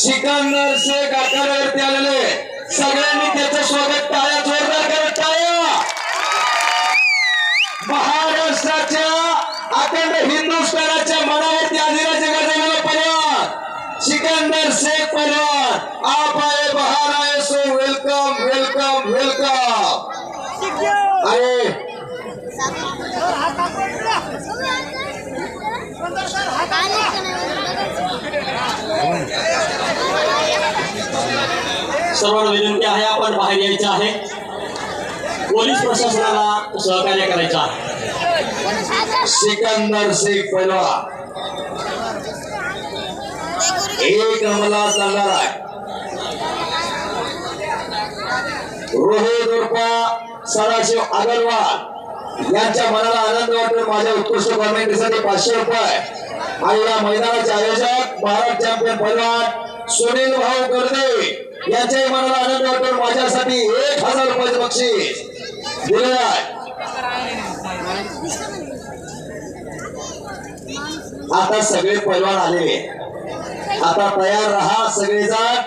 सिकंदर शेख आखाड्यावरती आलेले सगळ्यांनी त्याचं स्वागत टाळ्या जोरदार करत टाळ्या. महाराष्ट्राच्या अखंड हिंदुस्थानाच्या मनावरती अधिराज्य गाजवलेला पहलवान सिकंदर शेख पहलवान आप आए बाहर आए सो वेलकम वेलकम वेलकम. अरे सर्वांना विनंती आहे आपण बाहेर यायचं आहे. पोलीस प्रशासनाला सहकार्य करायचं आहे. सिकंदर शेख पहलवान एक नंबरला चालणार आहे. रोहित उर्फ सदाशिव अगरवाल यांच्या मनाला आनंद वाटून माझ्या उत्कृष्ट कॉमेंट्रीसाठी 500 रुपये आणि या मैदानाचे आयोजक भारत चॅम्पियन पहलवान सुनील भाऊ गर्दे यांच्याही मनाला आनंद वाटून माझ्यासाठी 1000 रुपये बक्षीस दिले आहे. आता सगळे पहलवान आलेले, आता तयार रहा सगळेजण.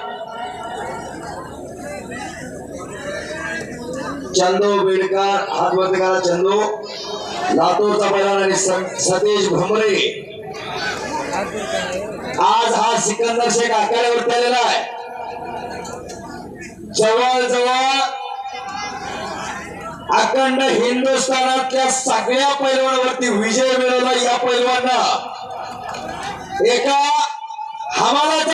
चंदू बेडकर हात वरती करा. चंदू लातूरचा पहलवान आणि सतीश भुमरे. आज हा सिकंदर शेख आखाड्यावरती आलेला आहे. जवळजवळ अखंड हिंदुस्थानातल्या सगळ्या पैलवानावरती विजय मिळवला या पैलवानानं. एका हवाला